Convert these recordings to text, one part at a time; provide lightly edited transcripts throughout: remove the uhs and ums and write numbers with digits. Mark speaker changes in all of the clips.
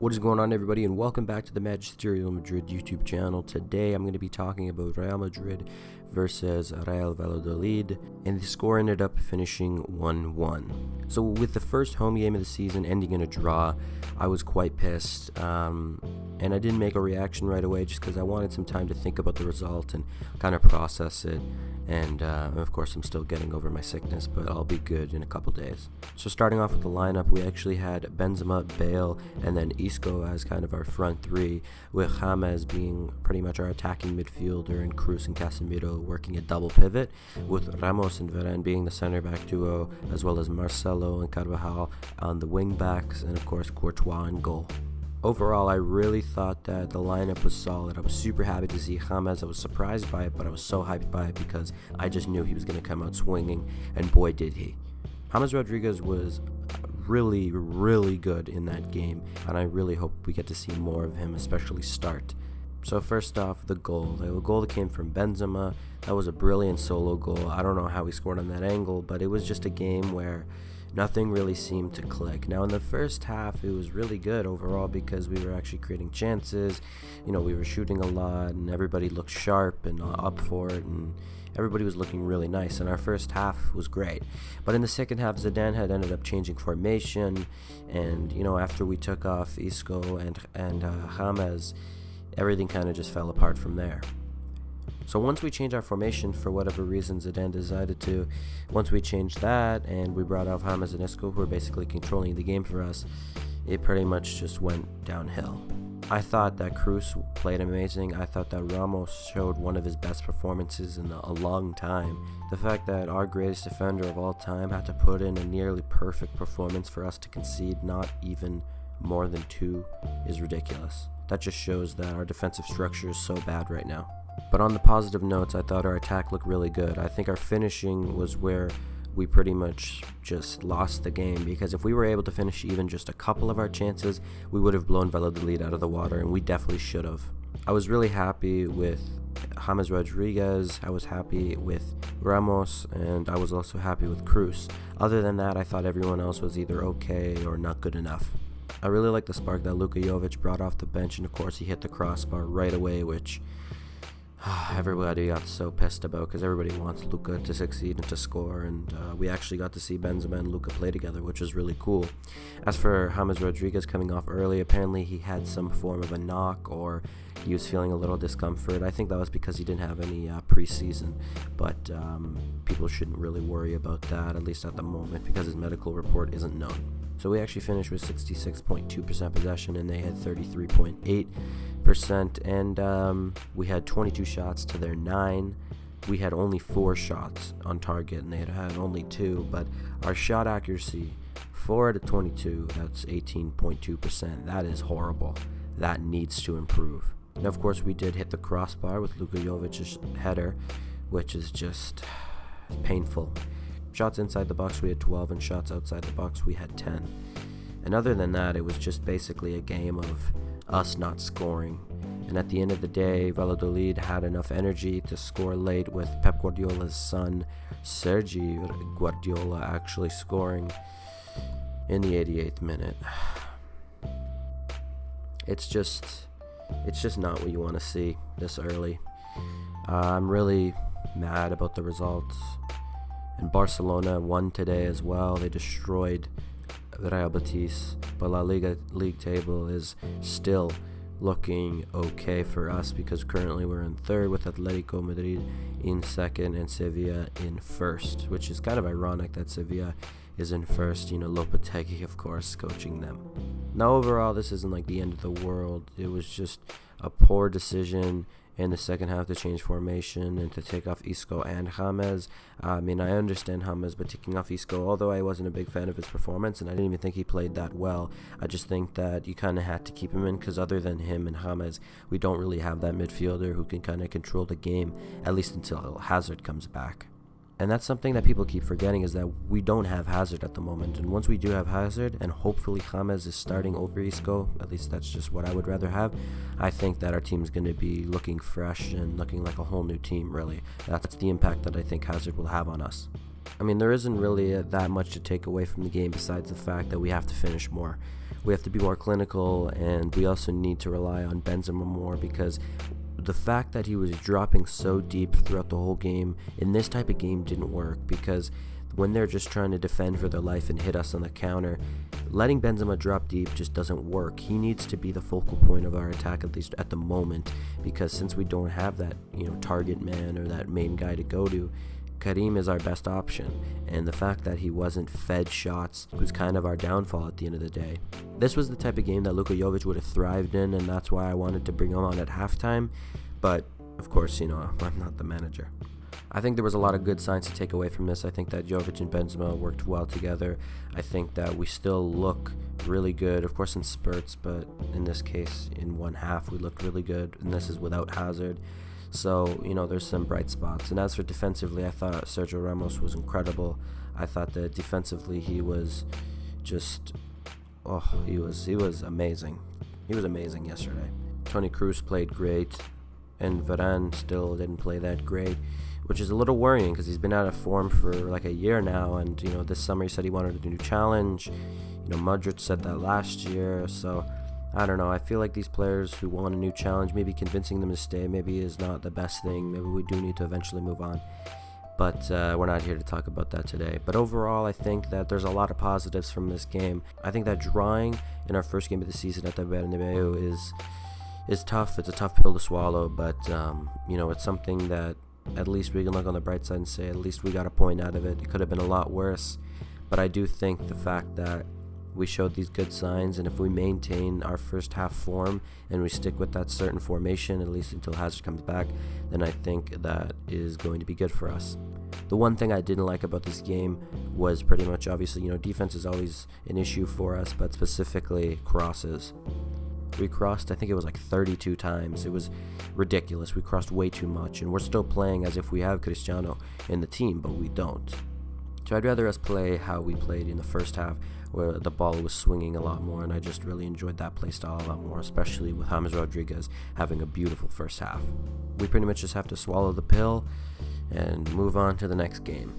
Speaker 1: What is going on, everybody, and welcome back to the Magisterial Madrid YouTube channel. Today I'm going to be talking about Real Madrid versus Real Valladolid, and the score ended up finishing 1-1. So with the first home game of the season ending in a draw, I was quite pissed, and I didn't make a reaction right away just because I wanted some time to think about the result and kind of process it. And of course I'm still getting over my sickness, but I'll be good in a couple days. So starting off with the lineup, we actually had Benzema, Bale, and then Isco as kind of our front three, with James being pretty much our attacking midfielder and Cruz and Casemiro working a double pivot, with Ramos and Varane being the center back duo, as well as Marcelo and Carvajal on the wing backs, and of course Courtois in goal. Overall, I really thought that the lineup was solid. I was super happy to see James. I was surprised by it, but I was so hyped by it because I just knew he was going to come out swinging, and boy did he. James Rodriguez was really, really good in that game, and I really hope we get to see more of him, especially start. So first off, the goal. The goal that came from Benzema, that was a brilliant solo goal. I don't know how he scored on that angle, but it was just a game where nothing really seemed to click. Now in the first half, it was really good overall because we were actually creating chances. You know, we were shooting a lot and everybody looked sharp and up for it, and everybody was looking really nice, and our first half was great. But in the second half, Zidane had ended up changing formation, and you know, after we took off Isco and James, everything kind of just fell apart from there. So once we changed our formation, for whatever reason Zidane decided to, once we changed that and we brought out James and Isco, who were basically controlling the game for us, it pretty much just went downhill. I thought that Cruz played amazing. I thought that Ramos showed one of his best performances in a long time. The fact that our greatest defender of all time had to put in a nearly perfect performance for us to concede not even more than 2 is ridiculous. That just shows that our defensive structure is so bad right now. But on the positive notes, I thought our attack looked really good. I think our finishing was where we pretty much just lost the game, because if we were able to finish even just a couple of our chances, we would have blown Valladolid out of the water, and we definitely should have. I was really happy with James Rodriguez, I was happy with Ramos, and I was also happy with Cruz. Other than that, I thought everyone else was either okay or not good enough. I really liked the spark that Luka Jovic brought off the bench, and of course he hit the crossbar right away, which everybody got so pissed about because everybody wants Luka to succeed and to score, and we actually got to see Benzema and Luka play together, which was really cool. As for James Rodriguez coming off early, apparently he had some form of a knock, or he was feeling a little discomfort. I think that was because he didn't have any preseason, but people shouldn't really worry about that, at least at the moment, because his medical report isn't known. So we actually finished with 66.2% possession, and they had 33.8%, and we had 22 shots to their 9. We had only 4 shots on target, and they had only 2, but our shot accuracy, 4 out of 22, that's 18.2%. That is horrible. That needs to improve. And of course, we did hit the crossbar with Luka Jovic's header, which is just painful. Shots inside the box we had 12, and shots outside the box we had 10. And other than that, it was just basically a game of us not scoring. And at the end of the day, Valladolid had enough energy to score late, with Pep Guardiola's son, Sergi Guardiola, actually scoring in the 88th minute. It's just not what you want to see this early. I'm really mad about the results. And Barcelona won today as well. They destroyed Real Betis, but La Liga league table is still looking okay for us, because currently we're in 3rd with Atletico Madrid in 2nd and Sevilla in 1st, which is kind of ironic that Sevilla is in 1st. You know, Lopetegui, of course, coaching them. Now overall, this isn't like the end of the world. It was just a poor decision in the second half to change formation and to take off Isco and James. I mean, I understand James, but taking off Isco, although I wasn't a big fan of his performance and I didn't even think he played that well, I just think that you kind of had to keep him in, because other than him and James, we don't really have that midfielder who can kind of control the game, at least until Hazard comes back. And that's something that people keep forgetting, is that we don't have Hazard at the moment. And once we do have Hazard, and hopefully James is starting over Isco, at least that's just what I would rather have, I think that our team is going to be looking fresh and looking like a whole new team, really. That's the impact that I think Hazard will have on us. I mean, there isn't really that much to take away from the game besides the fact that we have to finish more. we have to be more clinical, and we also need to rely on Benzema more, because the fact that he was dropping so deep throughout the whole game in this type of game didn't work, because when they're just trying to defend for their life and hit us on the counter, letting Benzema drop deep just doesn't work. He needs to be the focal point of our attack, at least at the moment, because since we don't have that, target man or that main guy to go to, Karim is our best option, and the fact that he wasn't fed shots was kind of our downfall at the end of the day. This was the type of game that Luka Jovic would have thrived in, and that's why I wanted to bring him on at halftime, but of course, I'm not the manager. I think there was a lot of good signs to take away from this. I think that Jovic and Benzema worked well together. I think that we still look really good, of course in spurts, but in this case, in one half, we looked really good, and this is without Hazard. So, there's some bright spots. And as for defensively, I thought Sergio Ramos was incredible. I thought that defensively he was just, he was amazing. He was amazing yesterday. Toni Kroos played great, and Varane still didn't play that great, which is a little worrying because he's been out of form for like a year now. And, this summer he said he wanted a new challenge. Madrid said that last year, so I don't know. I feel like these players who want a new challenge, maybe convincing them to stay maybe is not the best thing. Maybe we do need to eventually move on. But we're not here to talk about that today. But overall, I think that there's a lot of positives from this game. I think that drawing in our first game of the season at the Bernabeu is tough. It's a tough pill to swallow. But, it's something that at least we can look on the bright side and say at least we got a point out of it. It could have been a lot worse. But I do think the fact that we showed these good signs, and if we maintain our first half form and we stick with that certain formation, at least until Hazard comes back, then I think that is going to be good for us. The one thing I didn't like about this game was pretty much, obviously, defense is always an issue for us, but specifically crosses. We crossed, I think it was like 32 times. It was ridiculous. We crossed way too much, and we're still playing as if we have Cristiano in the team, but we don't. So I'd rather us play how we played in the first half, where the ball was swinging a lot more, and I just really enjoyed that play style a lot more, especially with James Rodriguez having a beautiful first half. We pretty much just have to swallow the pill and move on to the next game.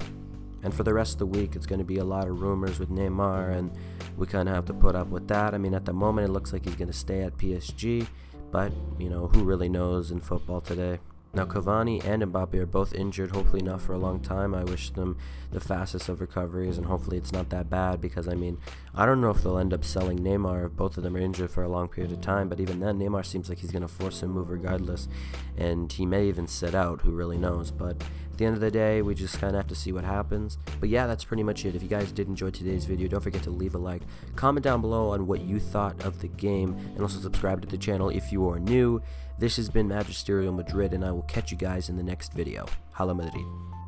Speaker 1: And for the rest of the week, it's going to be a lot of rumors with Neymar, and we kind of have to put up with that. I mean, at the moment, it looks like he's going to stay at PSG, but, who really knows in football today? Now, Cavani and Mbappe are both injured, hopefully not for a long time. I wish them the fastest of recoveries, and hopefully it's not that bad, because, I don't know if they'll end up selling Neymar if both of them are injured for a long period of time, but even then, Neymar seems like he's going to force a move regardless, and he may even sit out, who really knows. But at the end of the day, we just kind of have to see what happens. But yeah, that's pretty much it. If you guys did enjoy today's video, don't forget to leave a like, comment down below on what you thought of the game, and also subscribe to the channel if you are new. This has been Magisterial Madrid, and I will catch you guys in the next video. Hala Madrid.